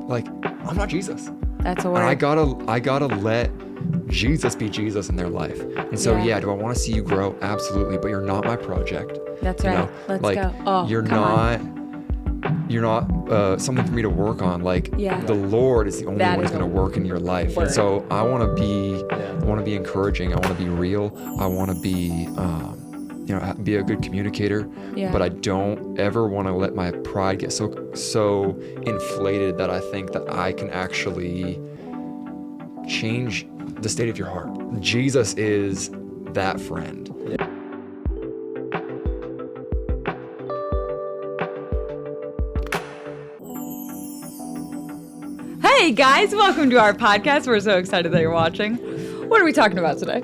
like, I'm not Jesus. That's a word. And I gotta let Jesus be Jesus in their life. And so, do I want to see you grow? Absolutely. But you're not my project. That's right. Let's go. Oh, you're not something for me to work on. Like, the Lord is the only one who's going to work in your life. And so I want to be encouraging. I want to be real. I want to be, be a good communicator. Yeah. But I don't ever want to let my pride get so inflated that I think that I can actually change the state of your heart. Jesus is that friend. Yeah. Hey guys, welcome to our podcast. We're so excited that you're watching. What are we talking about today?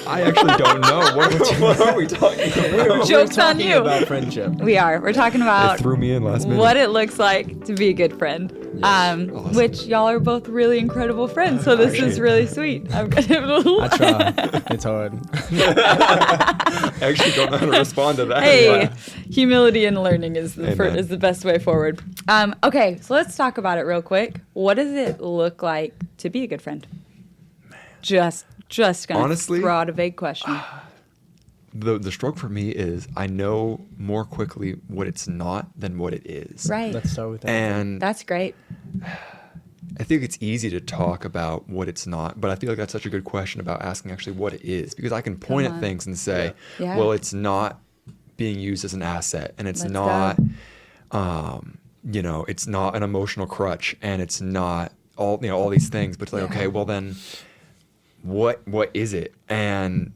I actually don't know. What are we talking about? Joke's on you. About friendship. We are. We're talking about they threw me in last minute. What it looks like to be a good friend. Yes. Awesome. Which y'all are both really incredible friends, so this is really sweet. I'm gonna I try. It's hard. I actually don't know how to respond to that. Hey, humility and learning is the best way forward. Okay, so let's talk about it real quick. What does it look like to be a good friend? Just gonna honestly throw out a vague question. The stroke for me is I know more quickly what it's not than what it is. Right. Let's start with that. And that's great. I think it's easy to talk about what it's not, but I feel like that's such a good question about asking actually what it is, because I can point at things and say, well, it's not being used as an asset, and it's not, it's not an emotional crutch, and it's not all these things, but it's like, okay, well then, what is it? And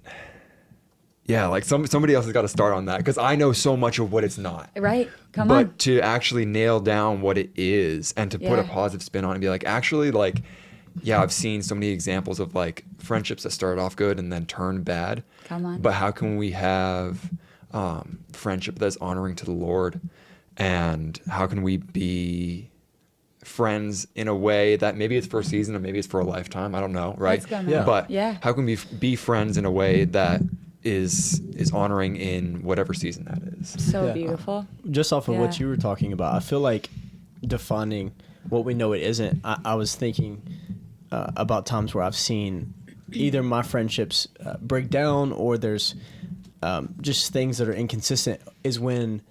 like somebody else has got to start on that, because I know so much of what it's not. Right. Come on. on. But to actually nail down what it is and to put a positive spin on it and be like, actually, like, I've seen so many examples of like friendships that started off good and then turned bad. Come on. But how can we have friendship that's honoring to the Lord? And how can we be friends in a way that maybe it's for a season and maybe it's for a lifetime? I don't know, right? But how can we be friends in a way that is honoring in whatever season that is? So beautiful. Just off of what you were talking about, I feel like defining what we know it isn't. I was thinking about times where I've seen either my friendships break down, or there's just things that are inconsistent, is when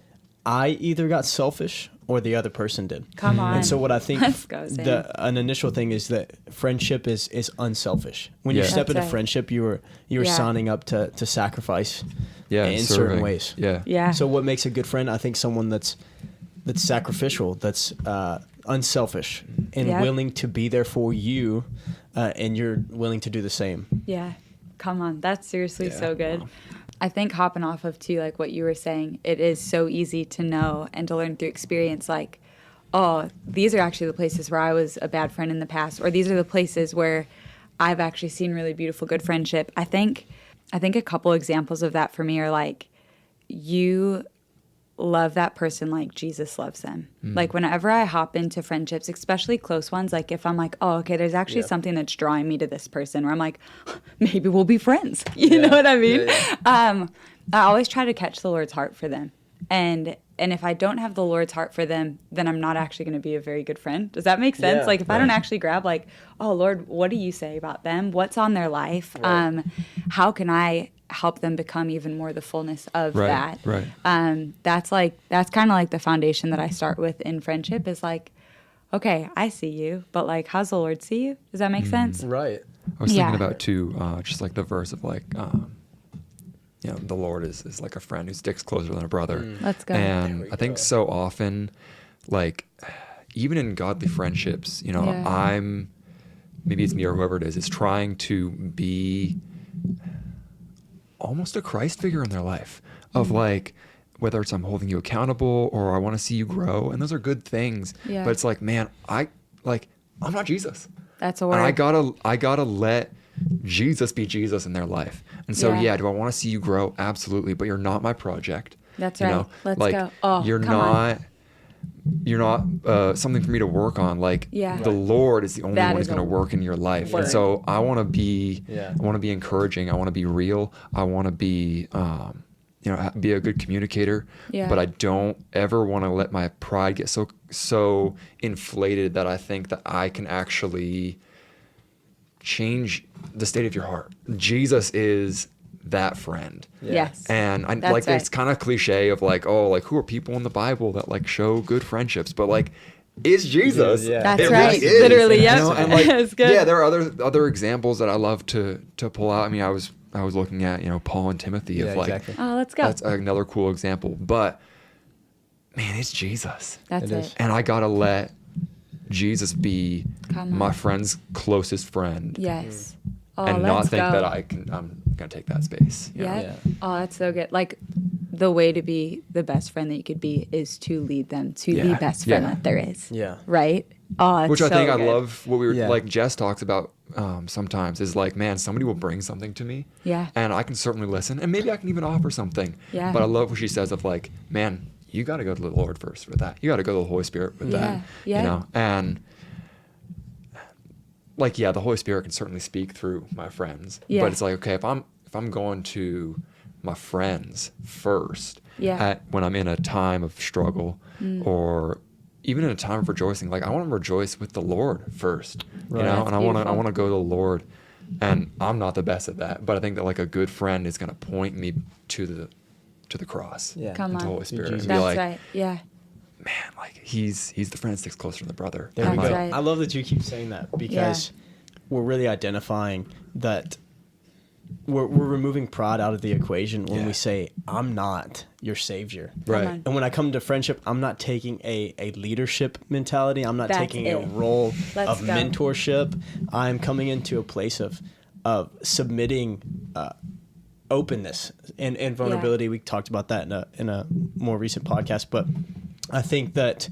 I either got selfish or the other person did. Come on. And so what I think an initial thing is that friendship is unselfish. When you step into friendship, you're signing up to sacrifice in certain ways. Yeah. So what makes a good friend? I think someone that's sacrificial, that's unselfish, and willing to be there for you, and you're willing to do the same. Yeah. Come on. That's seriously so good. Wow. I think hopping off of too, like what you were saying, it is so easy to know and to learn through experience, like, oh, these are actually the places where I was a bad friend in the past, or these are the places where I've actually seen really beautiful, good friendship. I think a couple examples of that for me are like, you love that person like Jesus loves them. Like whenever I hop into friendships, especially close ones, like if I'm like, oh, okay, there's actually something that's drawing me to this person, where I'm like, maybe we'll be friends. You know what I mean? I always try to catch the Lord's heart for them. And if I don't have the Lord's heart for them, then I'm not actually going to be a very good friend. Does that make sense? Like if I don't actually grab like, oh, Lord, what do you say about them? What's on their life? How can I help them become even more the fullness of that? Right. That's kind of like the foundation that I start with in friendship, is like, okay, I see you, but like, how's the Lord see you? Does that make sense? Right. I was thinking about too, just like the verse of like, the Lord is like a friend who sticks closer than a brother. Let's go. And I think so often, like, even in godly friendships, maybe it's me or whoever it is trying to be almost a Christ figure in their life, of like, whether it's I'm holding you accountable or I want to see you grow, and those are good things. But it's like, man, I'm not Jesus. That's a word. And I gotta let Jesus be Jesus in their life. And so do I want to see you grow? Absolutely. But you're not my project. That's right. Let's go. Oh, you're not something for me to work on. Like the Lord is the only one who's going to work in your life. And so I want to be encouraging. I want to be real. I want to be, be a good communicator, but I don't ever want to let my pride get so inflated that I think that I can actually change the state of your heart. Jesus is that friend. Yes. And it's kind of cliche of like, oh, like who are people in the Bible that like show good friendships, but like it's Jesus. Yeah. That's it right. Really is. Literally, yeah. And like, That's good. yeah, there are other examples that I love to pull out. I mean, I was looking at, Paul and Timothy of like, exactly. Oh, let's go. that's another cool example, but man, it's Jesus. That's it. And I got to let Jesus be Come my on. friend's closest friend. Yes. Oh, And let's not think go. that I'm going to take that space. you know? Yeah. Oh, that's so good. Like the way to be the best friend that you could be is to lead them to the best friend that there is. Yeah. Right? Oh, it's Which I so think good. I love what we were Yeah. like Jess talks about sometimes is like, man, somebody will bring something to me. Yeah. And I can certainly listen, and maybe I can even offer something. Yeah. But I love what she says of like, man, you got to go to the Lord first with that. You got to go to the Holy Spirit with that. Yeah. And like, yeah, the Holy Spirit can certainly speak through my friends. Yeah. But it's like, okay, if I'm going to my friends first, when I'm in a time of struggle or even in a time of rejoicing, like I want to rejoice with the Lord first, Right. That's and I beautiful. want to go to the Lord, and I'm not the best at that, but I think that like a good friend is going to point me to the cross, Yeah. Come and on. to the Holy Spirit, and Jesus. be That's like, right. Yeah. man, like he's the friend that sticks closer to the brother. There we That's go. right. I love that you keep saying that because we're really identifying that we're removing pride out of the equation when we say, I'm not your savior. Right. on. And when I come to friendship, I'm not taking a leadership mentality. I'm not That's taking it. a role Let's of go. mentorship. I'm coming into a place of submitting openness and vulnerability. We talked about that in a more recent podcast. But I think that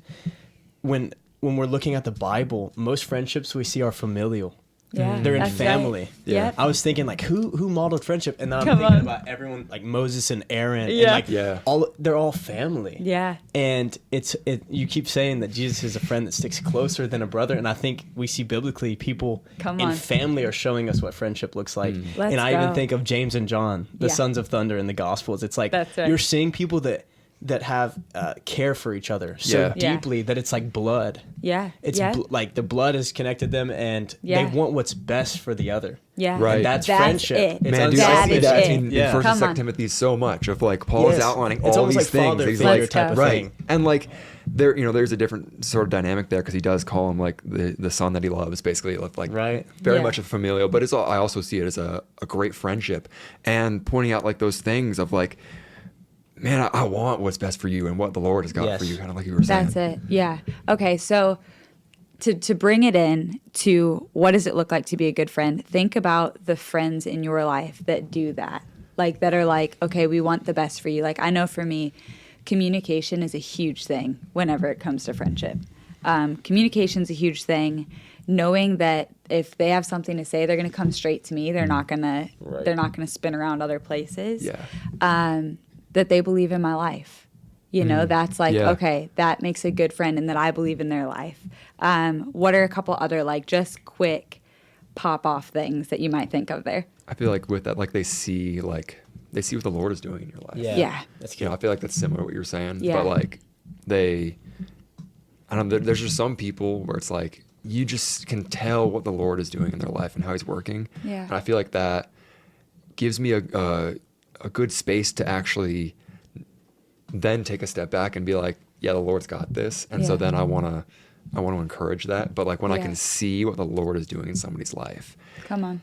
when we're looking at the Bible, most friendships we see are familial. Yeah. They're in that's family. Right. Yeah. Yep. I was thinking like who modeled friendship, and then I'm Come thinking on. about everyone like Moses and Aaron, and Yeah. like they're all family. Yeah. And you keep saying that Jesus is a friend that sticks closer than a brother, and I think we see biblically people Come in on. family are showing us what friendship looks like. Let's And I even go. think of James and John, the Yeah. sons of thunder in the Gospels. It's like That's right. you're seeing people that have care for each other so Yeah. Yeah. deeply that it's like blood. Yeah. It's yeah. like the blood has connected them, and Yeah. they want what's best for the other. Yeah. Right. And that's That's friendship. it. It's Man, dude, That I see is that it. in Yeah. First and Come Second on. Timothy so much of like Paul is Yes. outlining It's all almost these like things. father He's figure like, type of right, thing. and like there's a different sort of dynamic there because he does call him like the son that he loves, basically, like Right. very Yeah. much a familial. But it's all, I also see it as a great friendship and pointing out like those things of like, man, I want what's best for you and what the Lord has got Yes. for you, kind of like you were saying. That's it. Yeah. Okay. So to bring it in to what does it look like to be a good friend? Think about the friends in your life that do that. Like that are like, okay, we want the best for you. Like I know for me, communication is a huge thing whenever it comes to friendship. Communication's a huge thing. Knowing that if they have something to say, they're going to come straight to me. They're not gonna they're not gonna spin around other places. Yeah. That they believe in my life. You know, that's like, Yeah. okay, that makes a good friend and that I believe in their life. What are a couple other like just quick pop off things that you might think of there? I feel like with that, like they see what the Lord is doing in your life. Yeah. That's You know, I feel like that's similar to what you were saying. Yeah. But like I don't know, there's just some people where it's like you just can tell what the Lord is doing in their life and how he's working. Yeah. And I feel like that gives me a good space to actually then take a step back and be like, yeah, the Lord's got this. And so Yeah. then I want to encourage that. But like when I Yeah. can see what the Lord is doing in somebody's life, Come on.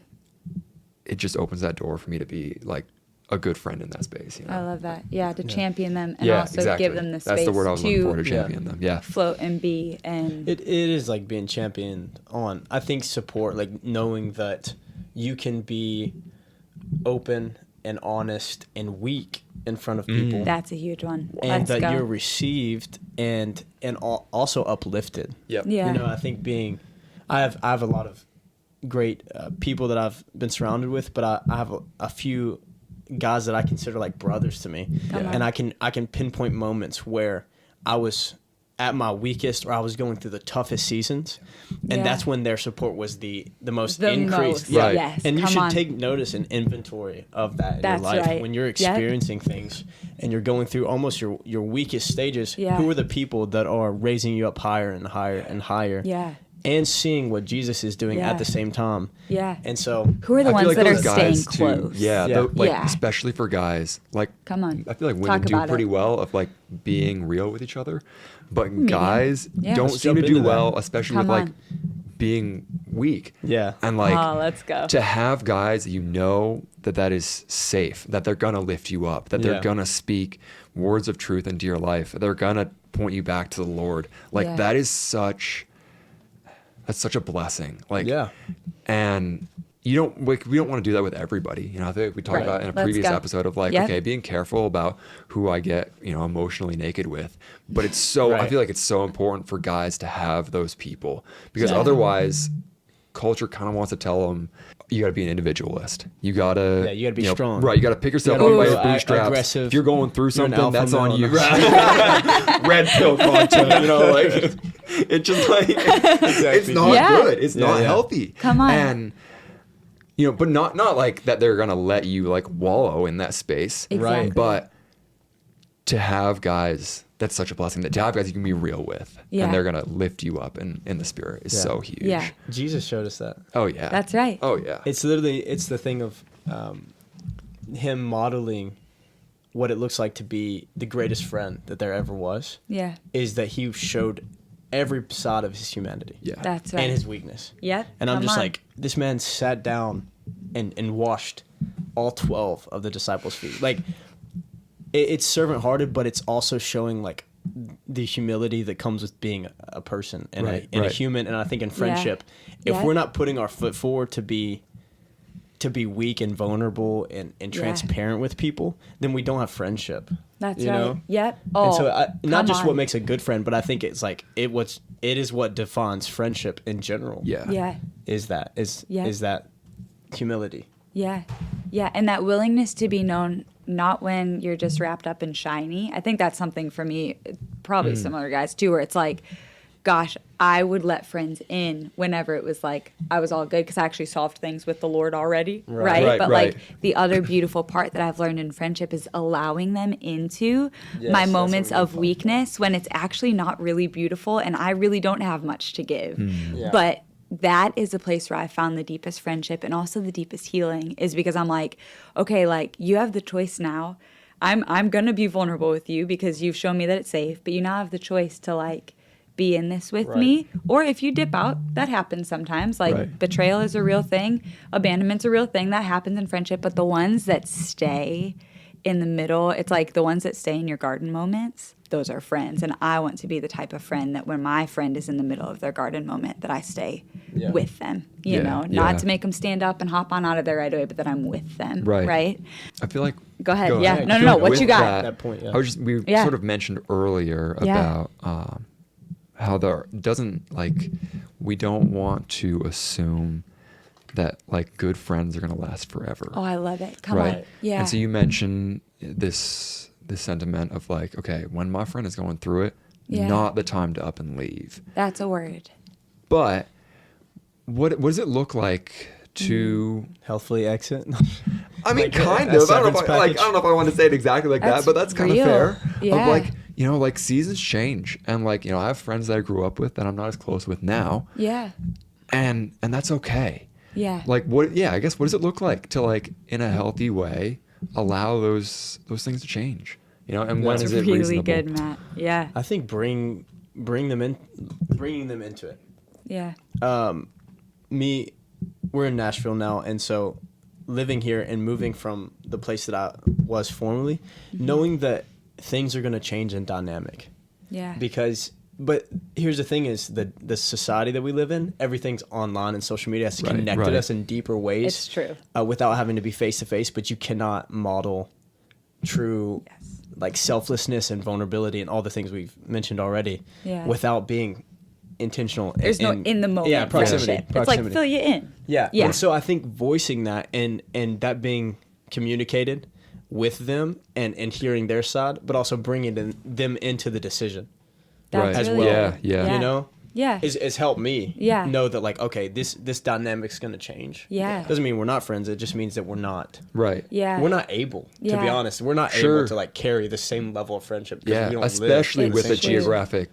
it just opens that door for me to be like a good friend in that space. You know? I love that. Yeah, to champion them and Yeah, also exactly. give them the space That's the word I was looking for, to to champion them. Yeah. float and be and It is like being championed on. I think support, like knowing that you can be open and honest and weak in front of people, that's a huge one. and Let's that go. you're received and also uplifted. Yep. Yeah. You know, I think I have a lot of great people that I've been surrounded with, but I have a few guys that I consider like brothers to me, Come on. and I can pinpoint moments where I was at my weakest or I was going through the toughest seasons, and that's when their support was the most increased. Right. Yes, and you should take notice and inventory of that in your life when you're experiencing things and you're going through almost your weakest stages. Who are the people that are raising you up higher and higher and higher? And seeing what Jesus is doing at the same time. And so who are the ones that are staying close? Especially for guys. Like, come on. I feel like women do pretty well of like being real with each other, but guys don't seem to do well, especially with like being weak. And like, let's go. To have guys that is safe, that they're gonna lift you up, that they're gonna speak words of truth into your life, they're gonna point you back to the Lord. Like that is such a blessing. Like, and we don't want to do that with everybody. You know, I think we talked about in a previous episode of like, okay, being careful about who I get, emotionally naked with. But it's I feel like it's so important for guys to have those people, because otherwise culture kind of wants to tell them, you got to be an individualist. You got to be strong. Right. You got to pick yourself up by your bootstraps. Aggressive. If you're going through something, that's on you. Red pill content, like it's just like, it's not good. It's not healthy. Come on. And, but not like that they're going to let you like wallow in that space. Exactly. But to have guys, that's such a blessing. That to have guys you can be real with, and they're gonna lift you up in the spirit is so huge. Yeah, Jesus showed us that. Oh yeah, that's right. Oh yeah, it's the thing of him modeling what it looks like to be the greatest friend that there ever was. Yeah, is that he showed every side of his humanity. Yeah, that's right, and his weakness. Yeah, and I'm just like, this man sat down and washed all 12 of the disciples' feet. Like, it's servant-hearted, but it's also showing like the humility that comes with being a person and a human. And I think in friendship, if we're not putting our foot forward to be weak and vulnerable and transparent with people, then we don't have friendship. That's right. Know? Yep. Oh, and so not just what makes a good friend, but I think it's like it is what defines friendship in general. Yeah. Is that humility. Yeah. Yeah. And that willingness to be known, not when you're just wrapped up in shiny. I think that's something for me, probably similar guys too, where it's like, gosh, I would let friends in whenever it was like I was all good because I actually solved things with the Lord already, right? But like the other beautiful part that I've learned in friendship is allowing them into my moments of weakness when it's actually not really beautiful and I really don't have much to give. But that is a place where I found the deepest friendship and also the deepest healing, is because I'm like, okay, like you have the choice now. I'm gonna be vulnerable with you because you've shown me that it's safe, but you now have the choice to like be in this with me. Or if you dip out, that happens sometimes. Like betrayal is a real thing, abandonment's a real thing, that happens in friendship. But the ones that stay in the middle, it's like the ones that stay in your garden moments, those are friends. And I want to be the type of friend that when my friend is in the middle of their garden moment, that I stay with them, you know, not to make them stand up and hop on out of there right away, but that I'm with them. Right. I feel like, go ahead. No. What you got? That point, we sort of mentioned earlier about how there doesn't, like, we don't want to assume that like good friends are going to last forever. Oh, I love it. Come on. Yeah. And so you mentioned this sentiment of like, okay, when my friend is going through it, not the time to up and leave. That's a word. But what does it look like to healthfully exit? I mean, kind of. I don't know if I want to say it exactly like that, but that's kind of fair. Yeah. Of like, you know, like seasons change, and like, you know, I have friends that I grew up with that I'm not as close with now. Yeah. And that's okay. Yeah. Like what does it look like to like in a healthy way allow those things to change? You know, and when is it really reasonable? Good, Matt. Yeah. I think bringing them into it. Yeah. We're in Nashville now, and so living here and moving from the place that I was formerly, knowing that things are going to change in dynamic. Yeah. But here's the thing is the society that we live in, everything's online and social media has connected us in deeper ways. It's true. Without having to be face to face, but you cannot model true like selflessness and vulnerability and all the things we've mentioned already without being intentional. There's no in the moment. Proximity. It's like fill you in. Yeah. And so I think voicing that and that being communicated with them and hearing their side, but also bringing them into the decision. That's as really well. good. Yeah. You know? Yeah. Is helped me know that, like, okay, this dynamic's going to change. Yeah. Doesn't mean we're not friends. It just means that we're not. Right. Yeah. We're not able, to be honest. We're not able to, like, carry the same level of friendship. Yeah, we don't especially live with the true. geographic,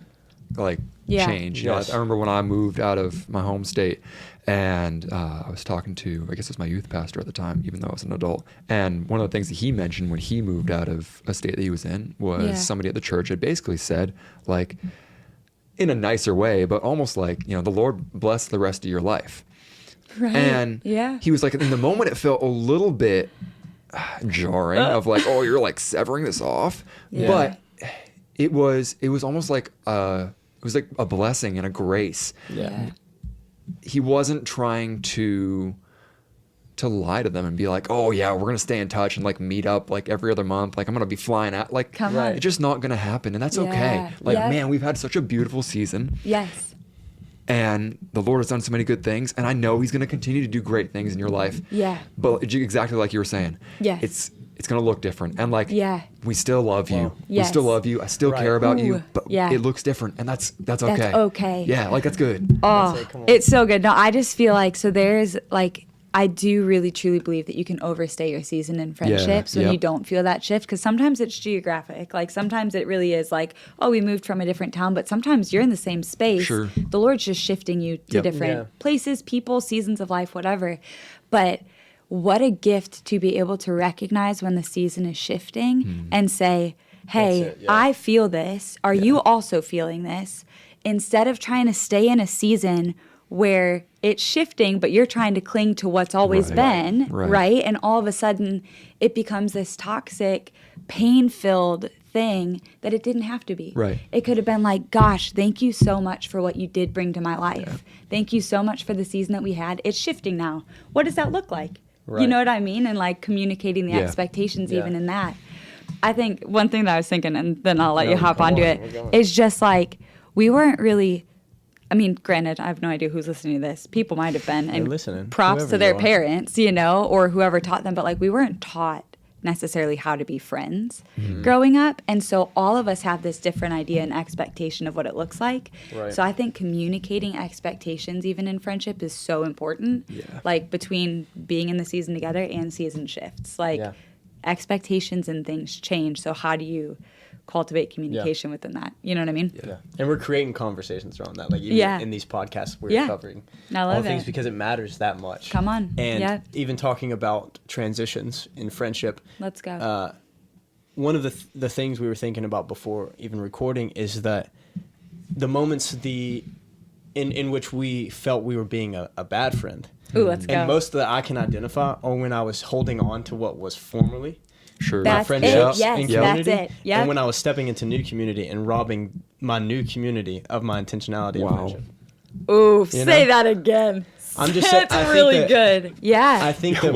like, change. You know, I remember when I moved out of my home state, and I was talking to, I guess it was my youth pastor at the time, even though I was an adult. And one of the things that he mentioned when he moved out of a state that he was in was somebody at the church had basically said, like, in a nicer way, but almost like, you know, the Lord bless the rest of your life. Right. And he was like, in the moment, it felt a little bit jarring of like, oh, you're like severing this off. Yeah. But it was almost like it was like a blessing and a grace. Yeah. He wasn't trying to lie to them and be like, oh yeah, we're gonna stay in touch and like meet up like every other month, like I'm gonna be flying out, like Come on. it's just not gonna happen, and that's okay. Like man, we've had such a beautiful season. Yes. And the Lord has done so many good things, and I know He's gonna continue to do great things in your life. Yeah. But exactly like you were saying, Yes. it's gonna look different, and like we still love you. We Yes. still love you. I still care about you, but Yeah. it looks different, and that's okay. That's okay. Yeah, like that's good. Oh, it's so good. No, I just feel like, so there's like, I do really truly believe that you can overstay your season in friendships when you don't feel that shift, because sometimes it's geographic. Like sometimes it really is like, oh, we moved from a different town, but sometimes you're in the same space. Sure. The Lord's just shifting you to different places, people, seasons of life, whatever. But what a gift to be able to recognize when the season is shifting and say, hey, I feel this. Are you also feeling this? Instead of trying to stay in a season where it's shifting, but you're trying to cling to what's always been, right? And all of a sudden, it becomes this toxic, pain-filled thing that it didn't have to be. Right. It could have been like, gosh, thank you so much for what you did bring to my life. Yeah. Thank you so much for the season that we had. It's shifting now. What does that look like? Right. You know what I mean? And like communicating the expectations even in that. I think one thing that I was thinking, and then I'll let you hop onto it, is just like, we weren't really... I mean, granted, I have no idea who's listening to this. People might have been, and listening. Props Whoever to their you are. parents, you know, or whoever taught them. But like, we weren't taught necessarily how to be friends growing up, and so all of us have this different idea and expectation of what it looks like. Right. So I think communicating expectations, even in friendship, is so important. Yeah. Like between being in the season together and season shifts, like expectations and things change. So how do you cultivate communication within that? You know what I mean? Yeah. And we're creating conversations around that. Like even in these podcasts we're covering all things because it matters that much. Come on. And even talking about transitions in friendship. Let's go. One of the things we were thinking about before even recording is that the moments in which we felt we were being a bad friend. Ooh, let's go. And most that I can identify are when I was holding on to what was formerly my that's friendships it. Yes, and community. That's it. Yep. And when I was stepping into new community and robbing my new community of my intentionality and friendship. Ooh, say that again. I'm just saying, that's really good. Yeah. I think that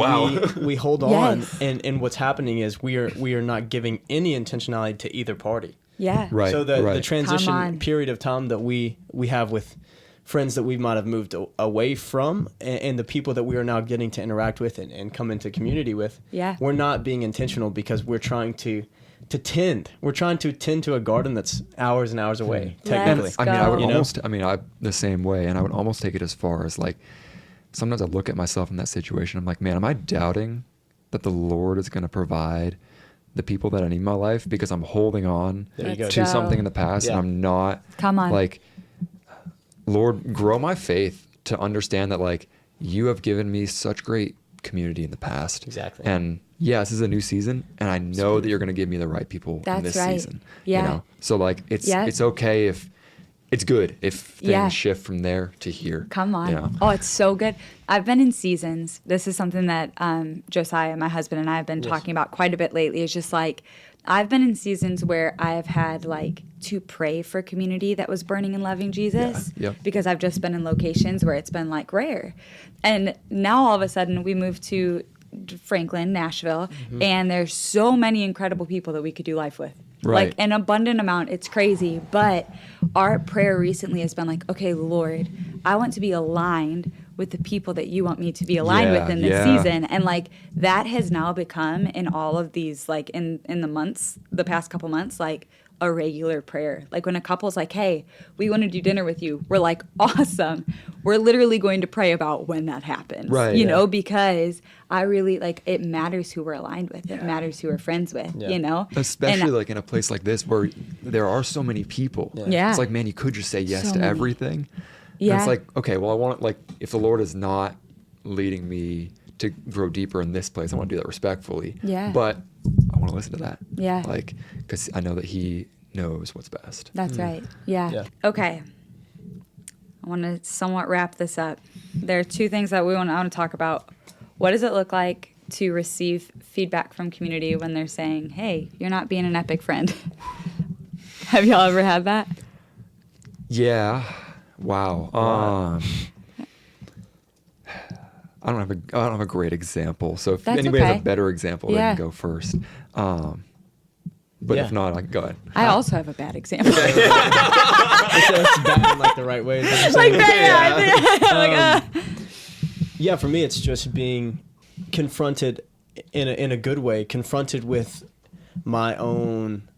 we hold on, and what's happening is we are not giving any intentionality to either party. Yeah. Right. So the transition period of time that we have with friends that we might have moved away from, and the people that we are now getting to interact with and come into community with, we're not being intentional because we're trying to tend. We're trying to tend to a garden that's hours and hours away, technically. I mean, I would almost, the same way, and I would almost take it as far as like, sometimes I look at myself in that situation, I'm like, man, am I doubting that the Lord is going to provide the people that I need in my life because I'm holding on to something in the past and I'm not like, Lord, grow my faith to understand that like you have given me such great community in the past. Exactly. And this is a new season, and I know that you're going to give me the right people in this season. Yeah. You know? So like it's okay if it's good if things shift from there to here. Come on. You know? Oh, it's so good. I've been in seasons. This is something that Josiah, my husband, and I have been talking about quite a bit lately. It's just like, I've been in seasons where I've had like to pray for community that was burning and loving Jesus because I've just been in locations where it's been like rare. And now all of a sudden we moved to Franklin, Nashville, and there's so many incredible people that we could do life with. Right. Like an abundant amount. It's crazy. But our prayer recently has been like, okay, Lord, I want to be aligned with the people that you want me to be aligned with in this season. And like that has now become in all of these, like in the months, the past couple months, like a regular prayer. Like when a couple's like, hey, we want to do dinner with you, we're like, awesome. We're literally going to pray about when that happens, right, you know, because I really like, it matters who we're aligned with. It matters who we're friends with, you know? Especially like in a place like this where there are so many people. Yeah. It's like, man, you could just say yes So to many. everything. Yeah. And it's like, okay, well, I want, like, if the Lord is not leading me to grow deeper in this place, I want to do that respectfully. Yeah. But I want to listen to that. Yeah. Like, because I know that He knows what's best. That's right. Yeah. Okay. I want to somewhat wrap this up. There are two things that I want to talk about. What does it look like to receive feedback from community when they're saying, hey, you're not being an epic friend? Have y'all ever had that? Yeah. Wow. I don't have a great example. So if anybody has a better example, they can go first. But if not, I can go ahead. I also have a bad example. It's bad in like the right way. Yeah, for me, it's just being confronted in a good way, confronted with my own,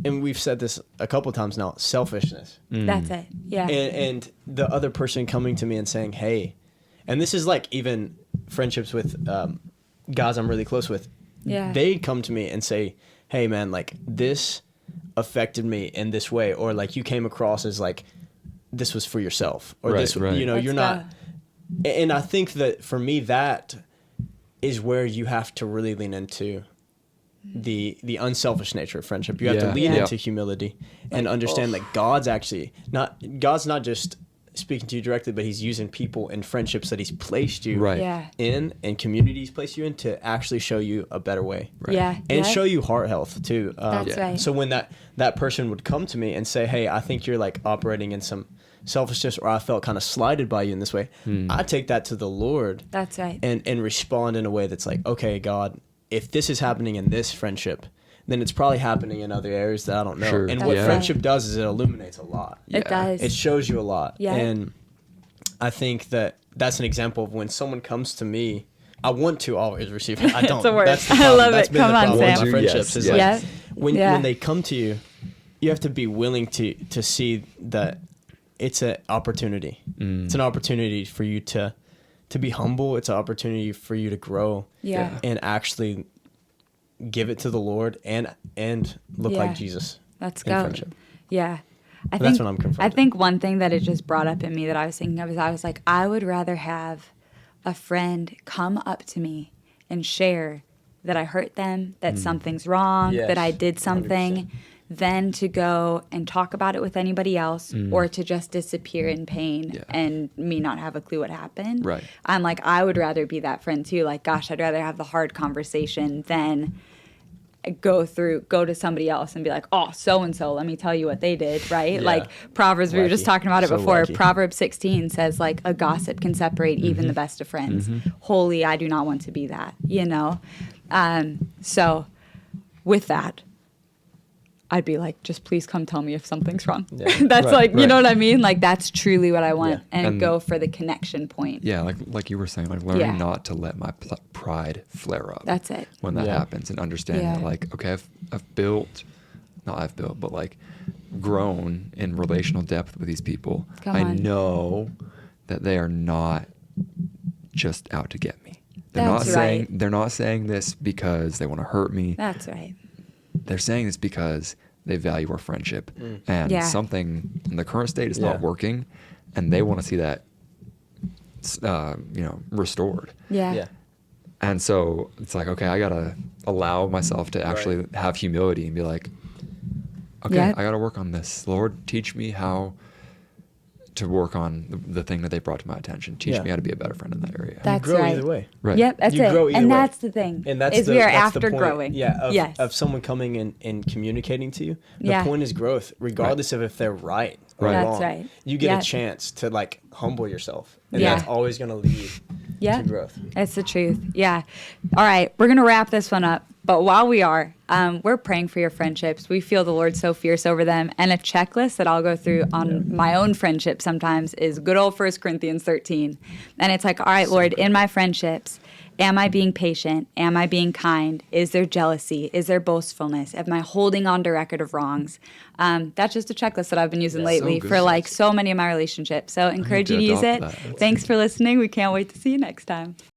and we've said this a couple times now, selfishness. That's it. Yeah. And the other person coming to me and saying, hey, and this is like even friendships with guys I'm really close with. Yeah. They come to me and say, hey, man, like this affected me in this way, or like you came across as like this was for yourself, or this, you know, you're not. And I think that for me, that is where you have to really lean into the unselfish nature of friendship. You have to lean into humility and understand that God's not just speaking to you directly, but He's using people and friendships that He's placed you in, and communities placed you in, to actually show you a better way. And show you heart health too. That's right. So when that person would come to me and say, hey, I think you're like operating in some selfishness, or I felt kind of slighted by you in this way, I take that to the Lord. That's right. And respond in a way that's like, okay, God, if this is happening in this friendship, then it's probably happening in other areas that I don't know. And what friendship does is it illuminates a lot. It does. It shows you a lot. And I think that's an example of when someone comes to me, I want to always receive it. I don't. It's the worst. That's the problem. I love that's it. been Come the on, problem with Sam. my friendships. Is like when they come to you, you have to be willing to see that it's an opportunity. It's an opportunity for you to be humble. It's an opportunity for you to grow. And actually give it to the Lord and look like Jesus. Let's in go. Friendship. Yeah. I think that's what I'm confronted. I think one thing that it just brought up in me that I was thinking of is I was like, I would rather have a friend come up to me and share that I hurt them, that something's wrong, that I did something, 100%. Than to go and talk about it with anybody else or to just disappear in pain and me not have a clue what happened. Right. I'm like, I would rather be that friend too. Like, gosh, I'd rather have the hard conversation than go to somebody else and be like, oh, so-and-so, let me tell you what they did, right? Like Proverbs, we were just talking about it before. Proverbs 16 says, like, a gossip can separate even the best of friends. Holy, I do not want to be that, you know? So with that, I'd be like, just please come tell me if something's wrong. That's you know what I mean? Like, that's truly what I want. And go for the connection point. Yeah, like you were saying, like learning not to let my pride flare up. That's it. When that happens, and understanding that, like, okay, but like grown in relational depth with these people. I know that they are not just out to get me. They're not saying this because they want to hurt me. That's right. They're saying this because they value our friendship, and something in the current state is not working, and they want to see that, restored. And so it's like, okay, I gotta allow myself to actually have humility and be like, okay, I gotta work on this. Lord, teach me how to work on the thing that they brought to my attention. Teach me how to be a better friend in that area. That's you grow right. either way. Right. Yep, that's you it. Grow either and way. that's the thing. And that's we are that's after the point, growing. Of someone coming and communicating to you. The point is growth, regardless of if they're right or wrong. That's right. You get a chance to like humble yourself, and that's always going to lead to growth. It's the truth. Yeah. All right, we're going to wrap this one up. But while we are, we're praying for your friendships. We feel the Lord so fierce over them. And a checklist that I'll go through on my own friendship sometimes is good old 1 Corinthians 13. And it's like, all right, Lord, in my friendships, Am I being patient? Am I being kind? Is there jealousy? Is there boastfulness? Am I holding on to record of wrongs? That's just a checklist that I've been using lately for like so many of my relationships. So encourage you to use it. Thanks for listening. We can't wait to see you next time.